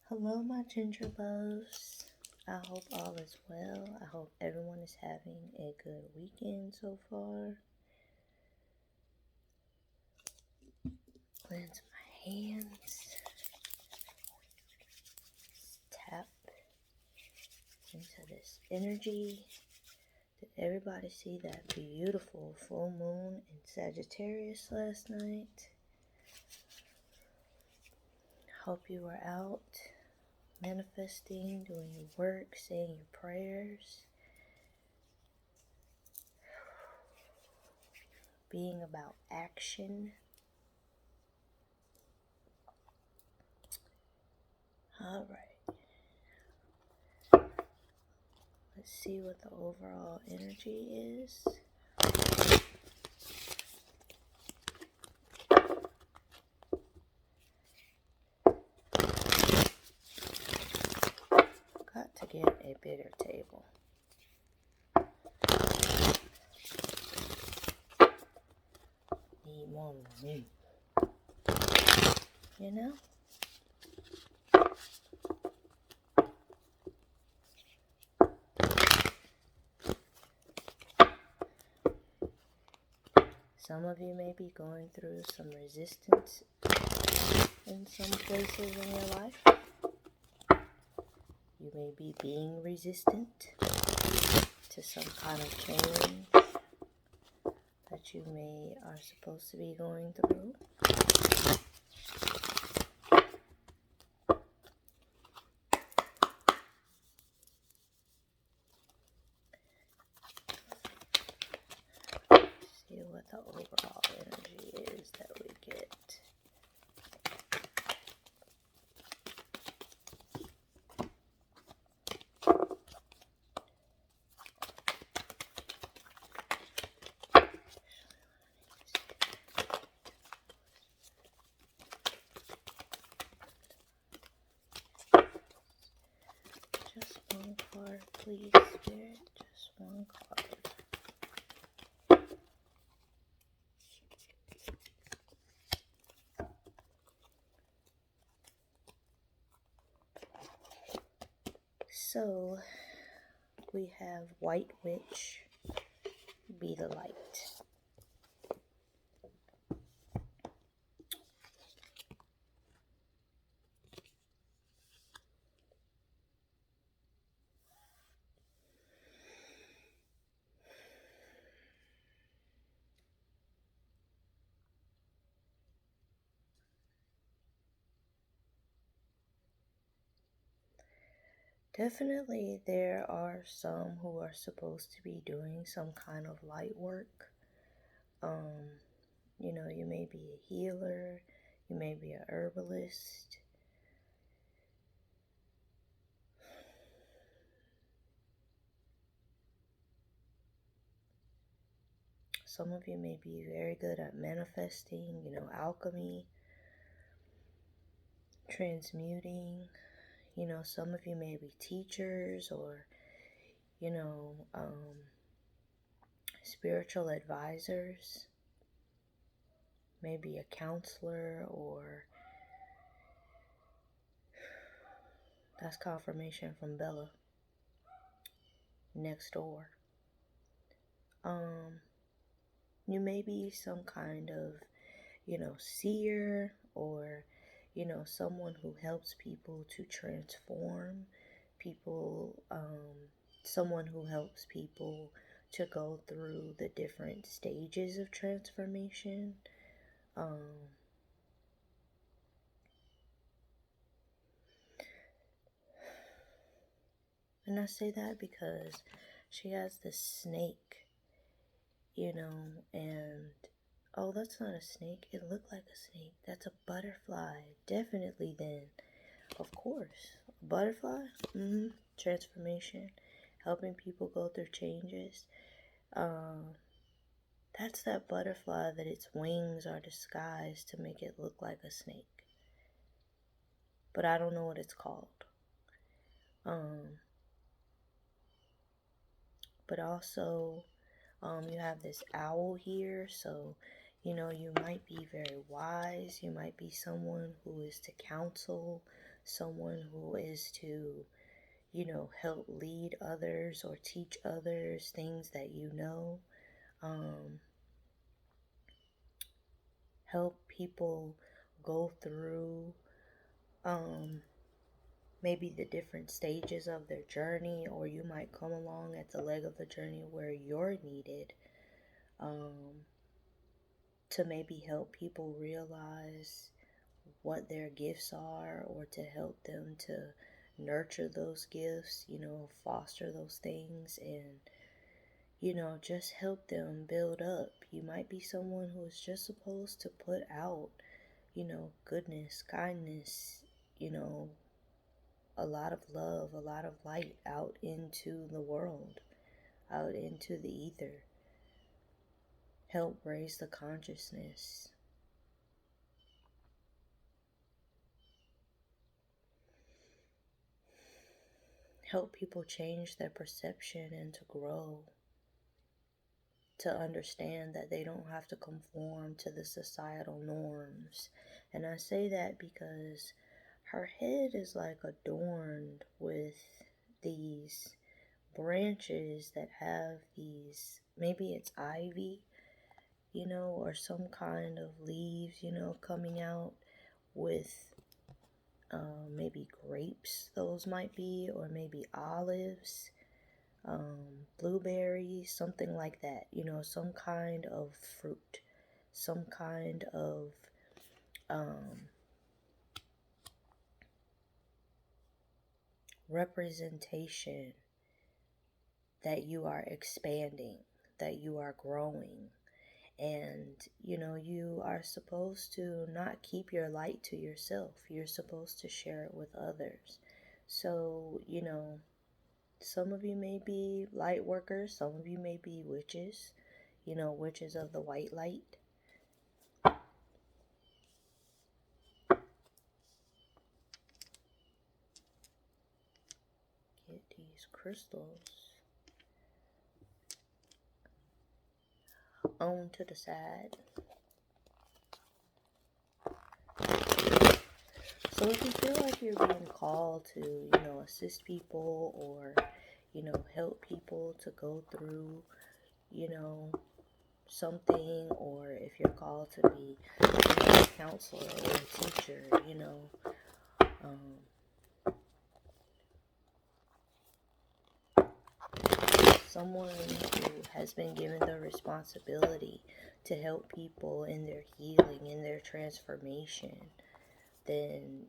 Hello, my ginger loves. I hope all is well. I hope everyone is having a good weekend so far. Cleanse my hands. Tap into this energy. Did everybody see that beautiful full moon in Sagittarius last night? Hope you were out manifesting, doing your work, saying your prayers, being about action. All right. Let's see what the overall energy is. Got to get a bigger table. Need more room. You know? Some of you may be going through some resistance in some places in your life. You may be being resistant to some kind of change that you are supposed to be going through. See what the overall energy is that we get. Just one card, please, Spirit. Just one card. So, we have White Witch, be the light. Definitely, there are some who are supposed to be doing some kind of light work. You may be a healer, you may be a herbalist. Some of you may be very good at manifesting, alchemy, transmuting. Some of you may be teachers or, spiritual advisors, maybe a counselor, or that's confirmation from Bella next door. You may be some kind of, seer, or, someone who helps people to transform people, someone who helps people to go through the different stages of transformation. And I say that because she has this snake, and oh, that's not a snake. It looked like a snake. That's a butterfly. Definitely then. Of course. A butterfly? Transformation. Helping people go through changes. That's that butterfly that its wings are disguised to make it look like a snake. But I don't know what it's called. But also, you have this owl here, so, you might be very wise. You might be someone who is to counsel someone who is to, help lead others or teach others things that you know. Um, Help people go through um, maybe the different stages of their journey, or you might come along at the leg of the journey where you're needed, um, to maybe help people realize what their gifts are, or to help them to nurture those gifts, foster those things, and just help them build up. You might be someone who is just supposed to put out, goodness, kindness, you know, a lot of love, a lot of light out into the world, out into the ether. Help raise the consciousness. Help people change their perception and to grow, to understand that they don't have to conform to the societal norms. And I say that because her head is like adorned with these branches that have these, maybe it's ivy, or some kind of leaves, coming out with maybe grapes, those might be, or maybe olives, blueberries, something like that, some kind of fruit, some kind of um, representation that you are expanding, that you are growing. And, you are supposed to not keep your light to yourself. You're supposed to share it with others. So, some of you may be light workers, some of you may be witches, witches of the white light. Get these crystals on to the side. So if you feel like you're being called to, assist people, or, help people to go through, something, or if you're called to be a counselor or a teacher, someone who has been given the responsibility to help people in their healing, in their transformation, then,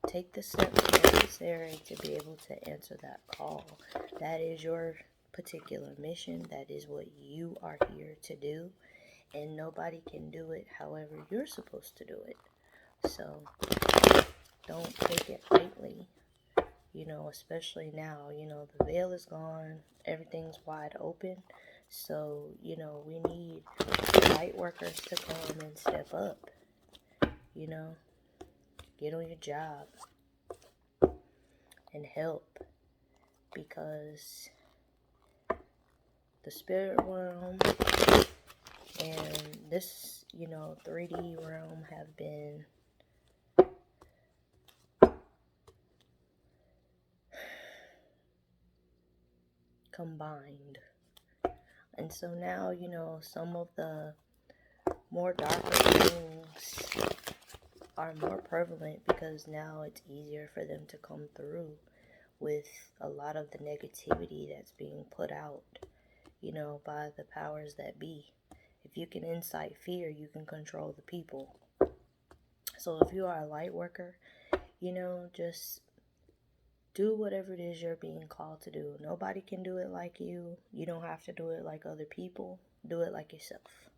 take the steps necessary to be able to answer that call. That is your particular mission. That is what you are here to do. And nobody can do it however you're supposed to do it. So don't take it lightly, especially now. The veil is gone, everything's wide open. So, we need light workers to come and step up, get on your job and help, because the spirit realm and this, 3D realm have been combined. And so now, some of the more darker things are more prevalent, because now it's easier for them to come through with a lot of the negativity that's being put out, by the powers that be. If you can incite fear, you can control the people. So if you are a light worker, just do whatever it is you're being called to do. Nobody can do it like you. You don't have to do it like other people. Do it like yourself.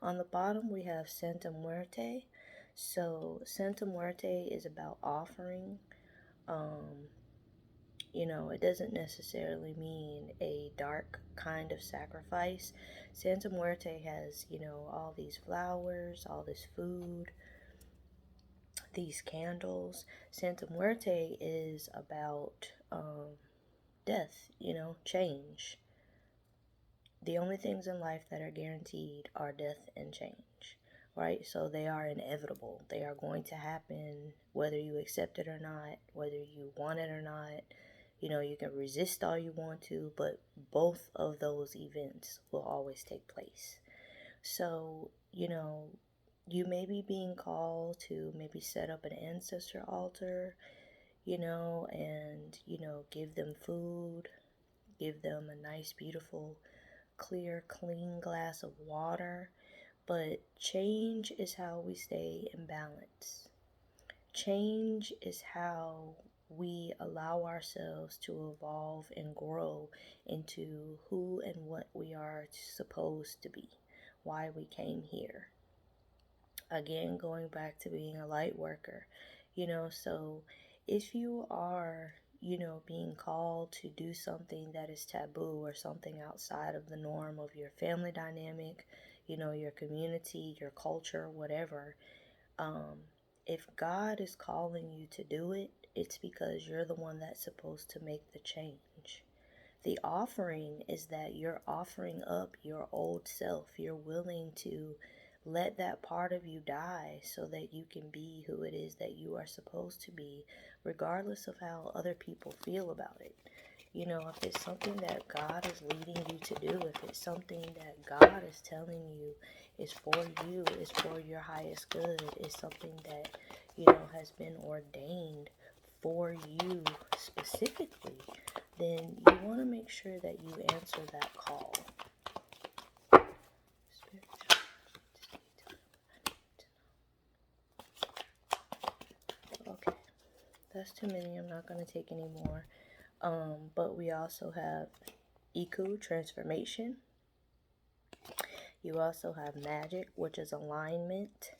On the bottom, we have Santa Muerte. So Santa Muerte is about offering. It doesn't necessarily mean a dark kind of sacrifice. Santa Muerte has, all these flowers, all this food, these candles. Santa Muerte is about death, change. The only things in life that are guaranteed are death and change. right? So they are inevitable. They are going to happen whether you accept it or not, whether you want it or not. You can resist all you want to, but both of those events will always take place. So, you may be being called to maybe set up an ancestor altar, and, give them food, give them a nice, beautiful, clear, clean glass of water. But change is how we stay in balance. Change is how we allow ourselves to evolve and grow into who and what we are supposed to be, why we came here. Again, going back to being a light worker, so if you are, being called to do something that is taboo or something outside of the norm of your family dynamic, your community, your culture, whatever, um, if God is calling you to do it, it's because you're the one that's supposed to make the change. The offering is that you're offering up your old self. You're willing to let that part of you die so that you can be who it is that you are supposed to be, regardless of how other people feel about it. If it's something that God is leading you to do, if it's something that God is telling you is for you, is for your highest good, is something that, has been ordained for you specifically, then you want to make sure that you answer that call. Okay, that's too many. I'm not going to take any more. But we also have Iku, transformation. You also have magic, which is alignment.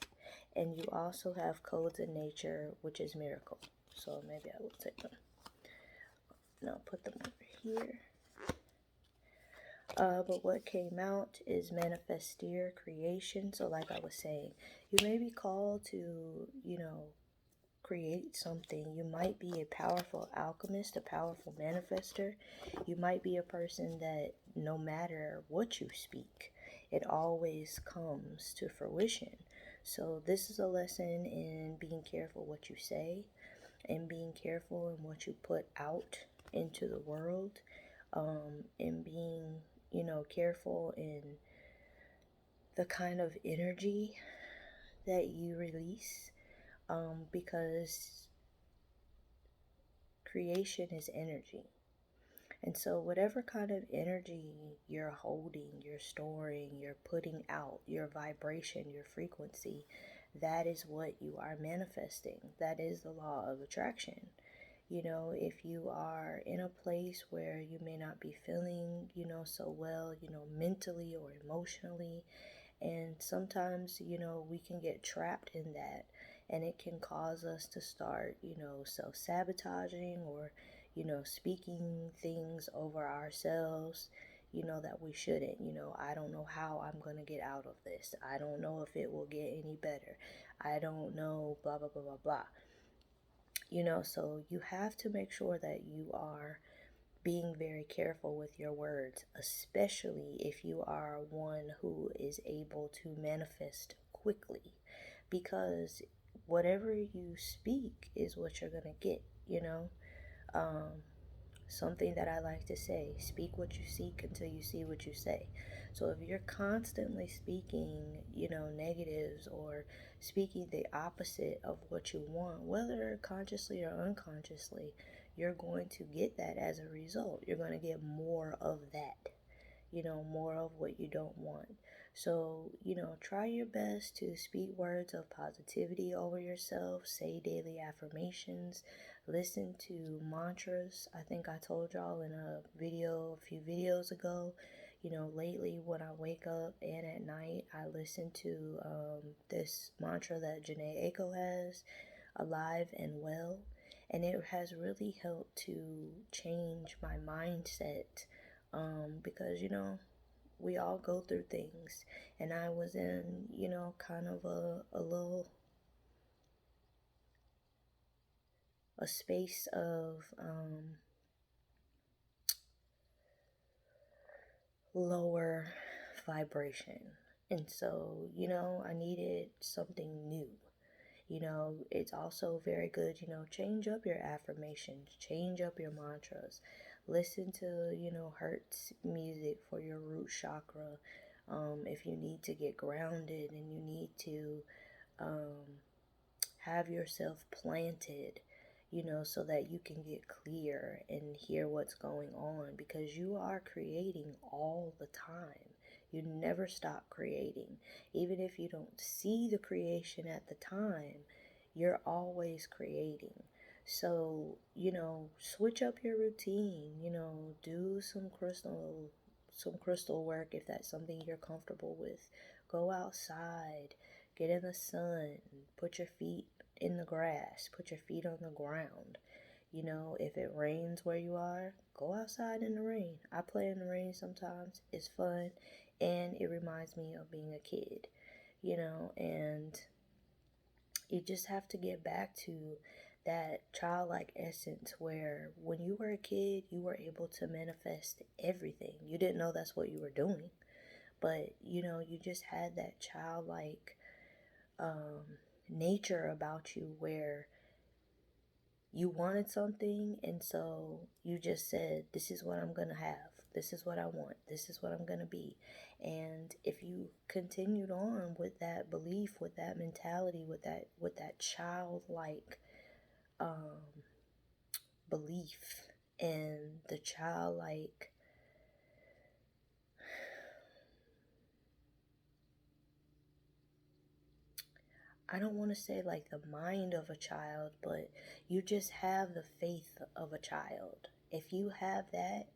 And you also have codes in nature, which is miracle. So maybe I will take them. No, put them over here. But what came out is manifestir, creation. So like I was saying, you may be called to, create something. You might be a powerful alchemist, a powerful manifester. You might be a person that no matter what you speak, it always comes to fruition. So this is a lesson in being careful what you say and being careful in what you put out into the world, and being, careful in the kind of energy that you release, because creation is energy. And so, whatever kind of energy you're holding, you're storing, you're putting out, your vibration, your frequency, that is what you are manifesting. That is the law of attraction. If you are in a place where you may not be feeling, so well, mentally or emotionally, and sometimes, we can get trapped in that, and it can cause us to start, self sabotaging or, speaking things over ourselves, that we shouldn't. I don't know how I'm going to get out of this. I don't know if it will get any better. I don't know, blah, blah, blah, blah, blah. So you have to make sure that you are being very careful with your words, especially if you are one who is able to manifest quickly, because whatever you speak is what you're going to get. Um, Something that I like to say, speak what you seek until you see what you say. So if you're constantly speaking, negatives, or speaking the opposite of what you want, whether consciously or unconsciously, you're going to get that as a result. You're going to get more of that, more of what you don't want. So, try your best to speak words of positivity over yourself, say daily affirmations, listen to mantras. I think I told y'all in a few videos ago, lately when I wake up and at night, I listen to this mantra that Janae Aiko has, Alive and Well, and it has really helped to change my mindset, because, we all go through things, and I was in, kind of a space of lower vibration. And so, I needed something new. It's also very good, change up your affirmations, change up your mantras, listen to, Hertz music for your root chakra. If you need to get grounded and you need to um, have yourself planted, so that you can get clear and hear what's going on, because you are creating all the time. You never stop creating. Even if you don't see the creation at the time, you're always creating. So, switch up your routine, do some crystal work if that's something you're comfortable with. Go outside, get in the sun, put your feet in the grass, put your feet on the ground. If it rains where you are, go outside in the rain. I play in the rain sometimes. It's fun, and it reminds me of being a kid, and you just have to get back to that childlike essence where when you were a kid, you were able to manifest everything. You didn't know that's what you were doing, but you just had that childlike nature about you where you wanted something, and so you just said, this is what I'm going to have. This is what I want. This is what I'm going to be. And if you continued on with that belief, with that mentality, with that childlike belief, and the childlike, I don't want to say like the mind of a child, but you just have the faith of a child. If you have that,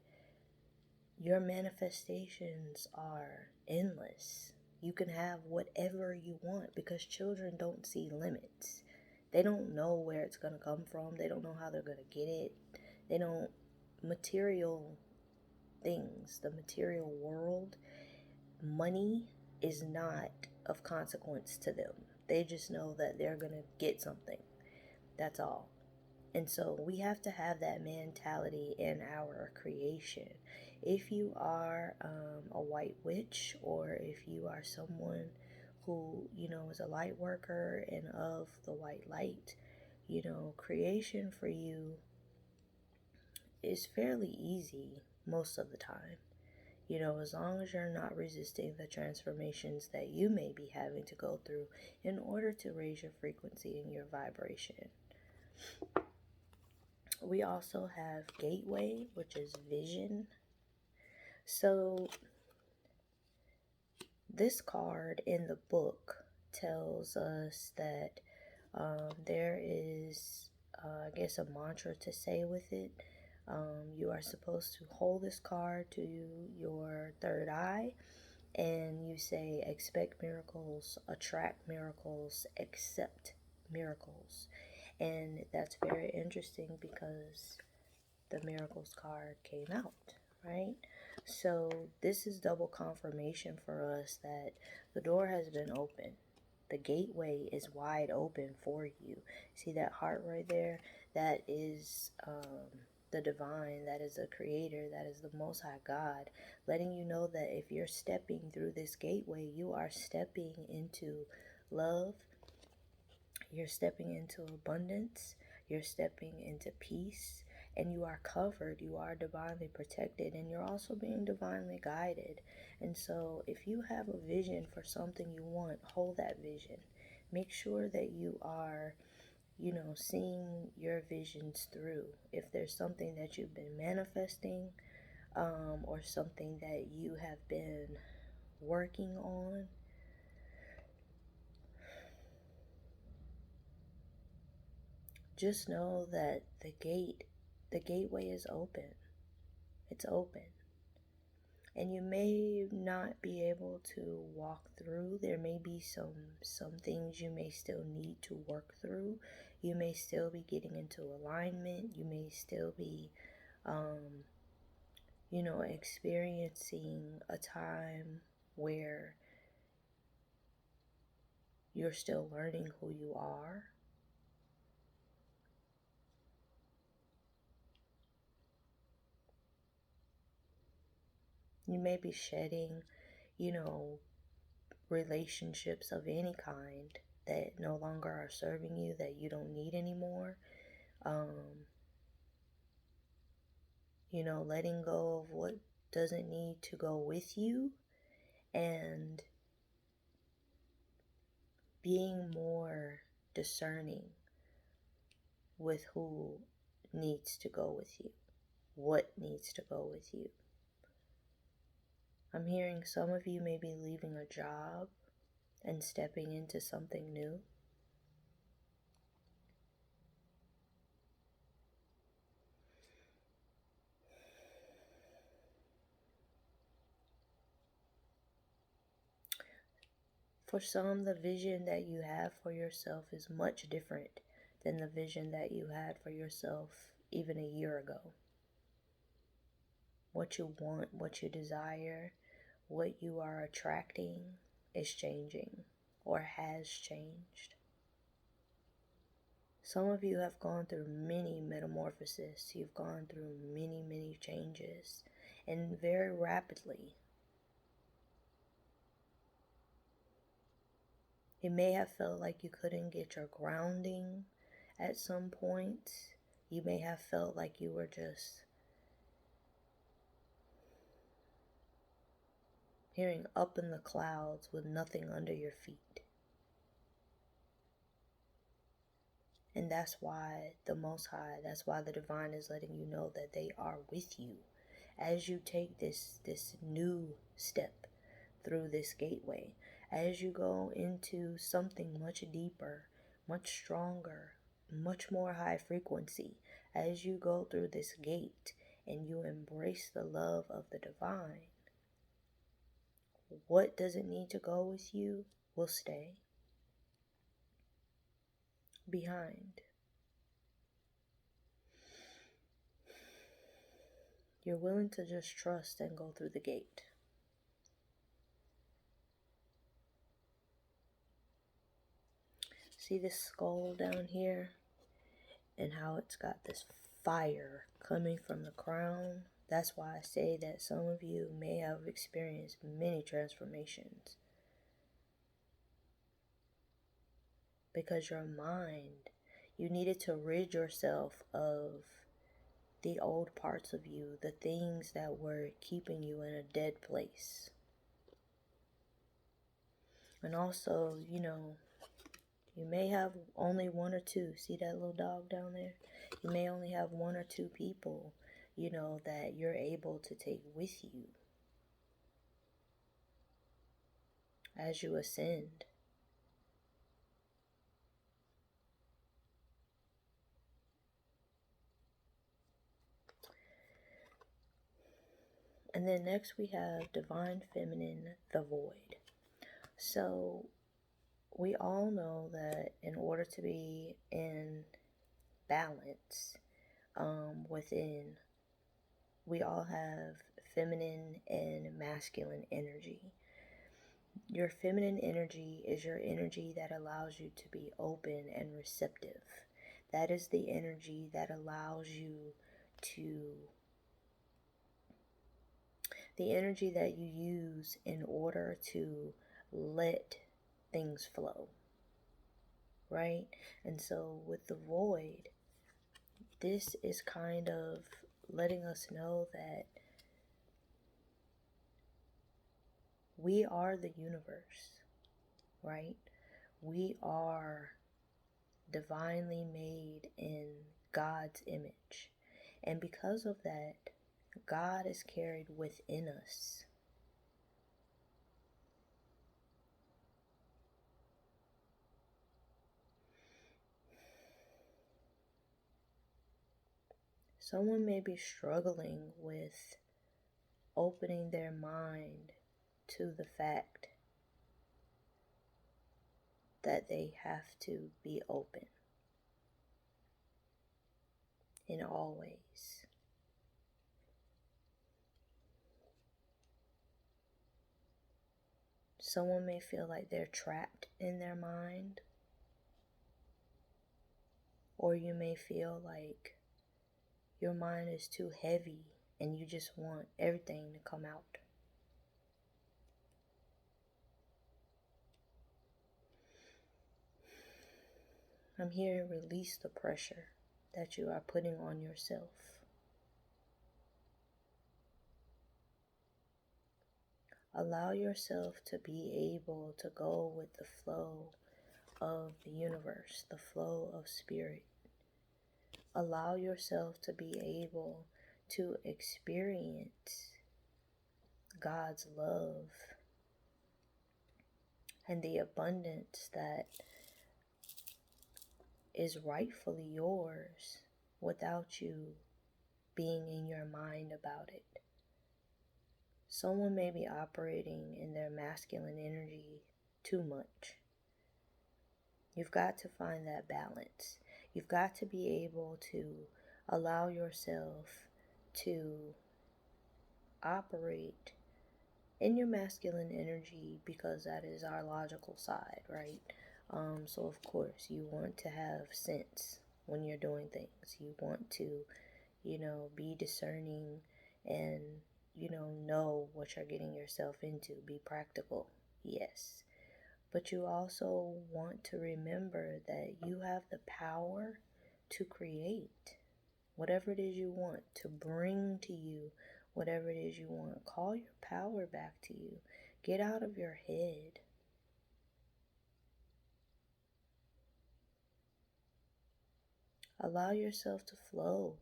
your manifestations are endless. You can have whatever you want because children don't see limits. They don't know where it's going to come from. They don't know how they're going to get it. They don't, material things, the material world, money is not of consequence to them. They just know that they're going to get something. That's all. And so we have to have that mentality in our creation. If you are a white witch, or if you are someone who, is a light worker and of the white light, creation for you is fairly easy most of the time. As long as you're not resisting the transformations that you may be having to go through in order to raise your frequency and your vibration. We also have gateway, which is vision. So this card in the book tells us that there is, I guess, a mantra to say with it. You are supposed to hold this card to your third eye, and you say, expect miracles, attract miracles, accept miracles. And that's very interesting because the miracles card came out, right? So this is double confirmation for us that the door has been opened. The gateway is wide open for you. See that heart right there? That is the divine, that is the creator, that is the Most High God, letting you know that if you're stepping through this gateway, you are stepping into love, you're stepping into abundance, you're stepping into peace, and you are covered, you are divinely protected, and you're also being divinely guided. And so if you have a vision for something you want, hold that vision. Make sure that you are, seeing your visions through. If there's something that you've been manifesting, or something that you have been working on, just know that the gateway is open. It's open. And you may not be able to walk through. There may be some things you may still need to work through. You may still be getting into alignment. You may still be experiencing a time where you're still learning who you are. You may be shedding, relationships of any kind that no longer are serving you, that you don't need anymore. Letting go of what doesn't need to go with you, and being more discerning with who needs to go with you, what needs to go with you. I'm hearing some of you may be leaving a job and stepping into something new. For some, the vision that you have for yourself is much different than the vision that you had for yourself even a year ago. What you want, what you desire, what you are attracting is changing or has changed. Some of you have gone through many metamorphoses. You've gone through many, many changes, and very rapidly. It may have felt like you couldn't get your grounding at some point. You may have felt like you were just hearing up in the clouds with nothing under your feet. And that's why the Most High, that's why the Divine is letting you know that they are with you as you take this new step through this gateway, as you go into something much deeper, much stronger, much more high frequency, as you go through this gate and you embrace the love of the Divine. What doesn't need to go with you will stay behind. You're willing to just trust and go through the gate. See this skull down here and how it's got this fire coming from the crown? That's why I say that some of you may have experienced many transformations. Because your mind, you needed to rid yourself of the old parts of you, the things that were keeping you in a dead place. And also, you may have only one or two. See that little dog down there? You may only have one or two people, that you're able to take with you as you ascend. And then next we have Divine Feminine, the Void. So we all know that in order to be in balance within, we all have feminine and masculine energy. Your feminine energy is your energy that allows you to be open and receptive. That is the energy that allows you the energy that you use in order to let things flow, right? And so with the void, this is kind of letting us know that we are the universe, right? We are divinely made in God's image. And because of that, God is carried within us. Someone may be struggling with opening their mind to the fact that they have to be open in all ways. Someone may feel like they're trapped in their mind, or you may feel like your mind is too heavy and you just want everything to come out. I'm here to release the pressure that you are putting on yourself. Allow yourself to be able to go with the flow of the universe, the flow of spirit. Allow yourself to be able to experience God's love and the abundance that is rightfully yours without you being in your mind about it. Someone may be operating in their masculine energy too much. You've got to find that balance. You've got to be able to allow yourself to operate in your masculine energy because that is our logical side, right? So of course you want to have sense when you're doing things. You want to, be discerning and, know what you're getting yourself into. Be practical, yes. But you also want to remember that you have the power to create whatever it is you want, to bring to you whatever it is you want. Call your power back to you. Get out of your head. Allow yourself to flow.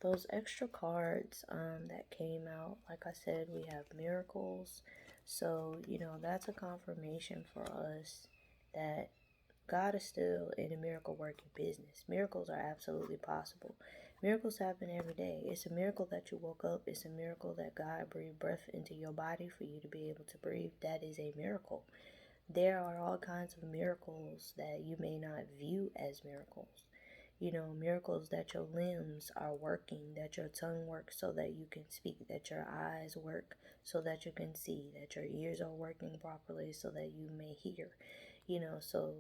Those extra cards that came out, like I said, we have miracles. So, that's a confirmation for us that God is still in a miracle working business. Miracles are absolutely possible. Miracles happen every day. It's a miracle that you woke up. It's a miracle that God breathed breath into your body for you to be able to breathe. That is a miracle. There are all kinds of miracles that you may not view as miracles. Miracles that your limbs are working, that your tongue works so that you can speak, that your eyes work so that you can see, that your ears are working properly so that you may hear. So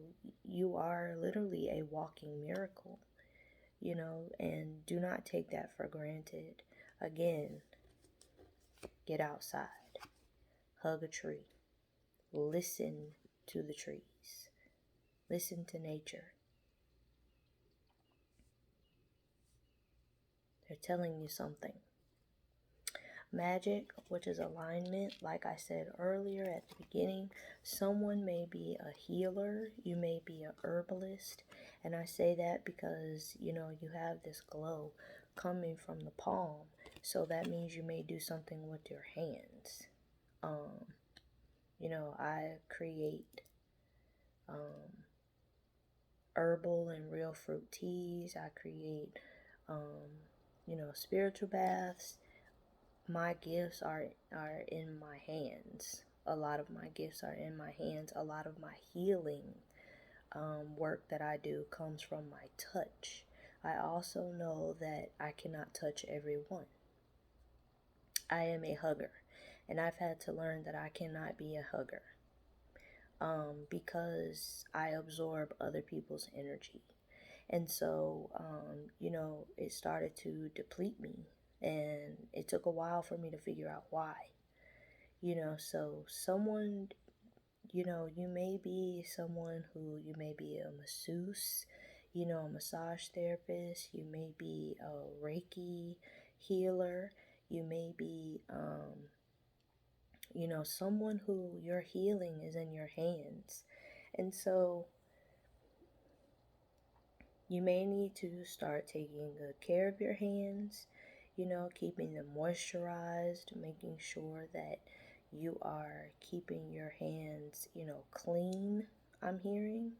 you are literally a walking miracle, and do not take that for granted. Again, get outside, hug a tree, listen to the trees, listen to nature. They're telling you something. Magic, which is alignment, like I said earlier at the beginning, someone may be a healer, you may be a herbalist, and I say that because, you have this glow coming from the palm, so that means you may do something with your hands. I create herbal and real fruit teas. I create, spiritual baths. My gifts are in my hands. A lot of my gifts are in my hands. A lot of my healing work that I do comes from my touch. I also know that I cannot touch everyone. I am a hugger, and I've had to learn that I cannot be a hugger because I absorb other people's energy. And so, it started to deplete me, and it took a while for me to figure out why. So someone, you may be someone who, you may be a masseuse, a massage therapist, you may be a Reiki healer, you may be, someone who your healing is in your hands. And so you may need to start taking good care of your hands, keeping them moisturized, making sure that you are keeping your hands, clean, I'm hearing.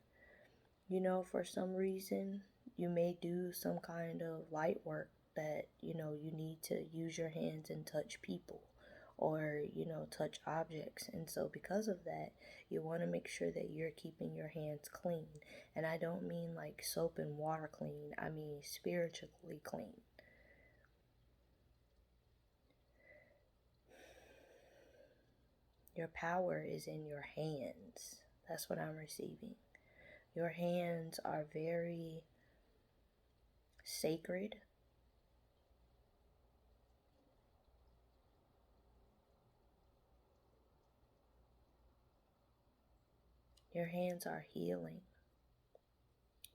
For some reason, you may do some kind of light work that, you need to use your hands and touch people or, touch objects. And so because of that, you want to make sure that you're keeping your hands clean. And I don't mean like soap and water clean. I mean spiritually clean. Your power is in your hands. That's what I'm receiving. Your hands are very sacred. Your hands are healing.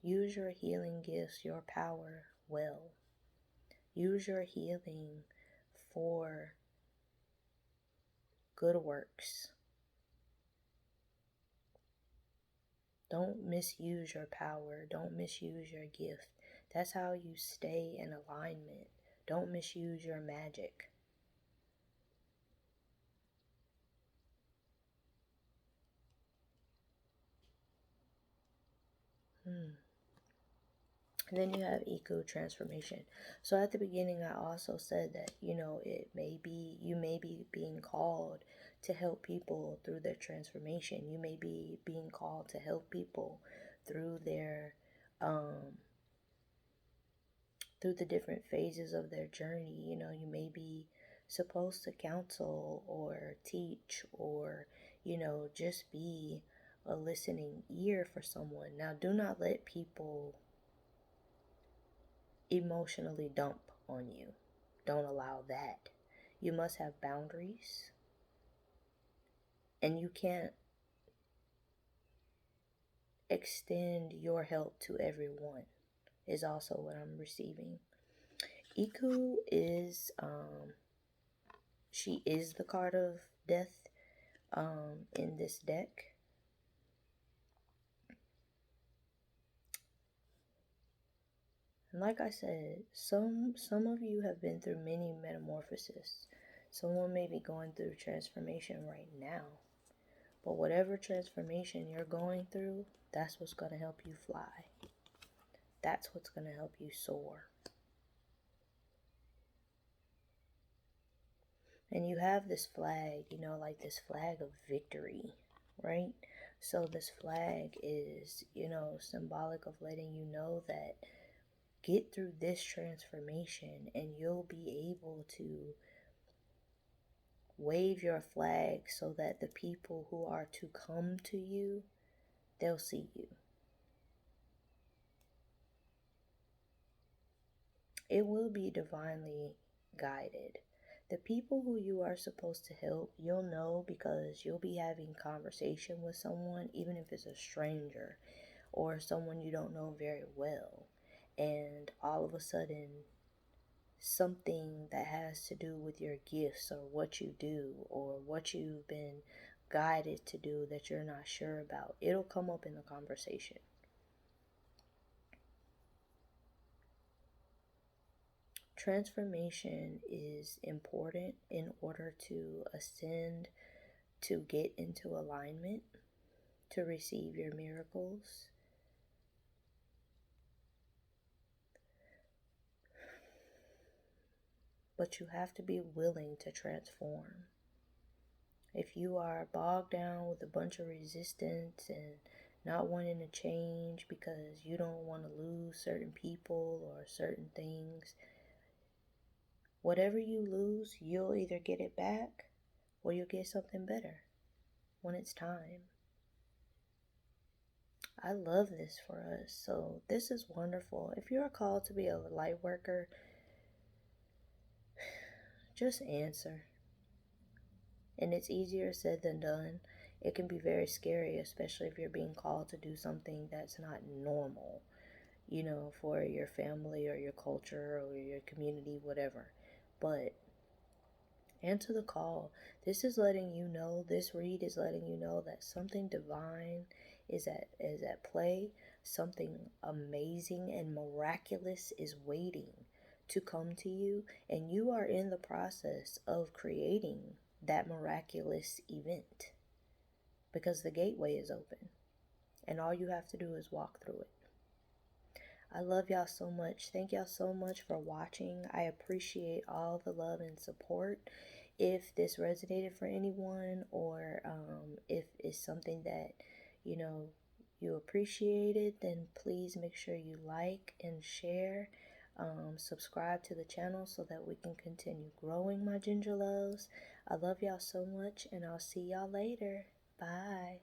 Use your healing gifts, your power well. Use your healing for good works. Don't misuse your power. Don't misuse your gift. That's how you stay in alignment. Don't misuse your magic. And then you have eco transformation. So at the beginning, I also said that, it may be, you may be being called to help people through their transformation. You may be being called to help people through their, through the different phases of their journey. You may be supposed to counsel or teach or, just be a listening ear for someone. Now, do not let people emotionally dump on you. Don't allow that. You must have boundaries, and you can't extend your help to everyone, is also what I'm receiving. Iku is, she is the card of death in this deck. And like I said, some of you have been through many metamorphoses. Someone may be going through transformation right now. But whatever transformation you're going through, that's what's going to help you fly. That's what's going to help you soar. And you have this flag, like this flag of victory, right? So this flag is, symbolic of letting you know that get through this transformation and you'll be able to wave your flag so that the people who are to come to you, they'll see you. It will be divinely guided. The people who you are supposed to help, you'll know because you'll be having conversation with someone, even if it's a stranger or someone you don't know very well. And all of a sudden, something that has to do with your gifts or what you do or what you've been guided to do that you're not sure about, it'll come up in the conversation. Transformation is important in order to ascend, to get into alignment, to receive your miracles. But you have to be willing to transform. If you are bogged down with a bunch of resistance and not wanting to change because you don't want to lose certain people or certain things, whatever you lose, you'll either get it back or you'll get something better when it's time. I love this for us. So this is wonderful. If you are called to be a light worker, just answer. And it's easier said than done. It can be very scary, especially if you're being called to do something that's not normal, for your family or your culture or your community, whatever. But answer the call. This is letting you know, this read is letting you know that something divine is at play. Something amazing and miraculous is waiting to come to you, and you are in the process of creating that miraculous event because the gateway is open and all you have to do is walk through it. I love y'all so much. Thank y'all so much for watching. I appreciate all the love and support. If this resonated for anyone, or if it's something that you appreciated, then please make sure you like and share. Subscribe to the channel so that we can continue growing, my ginger loves. I love y'all so much, and I'll see y'all later. Bye.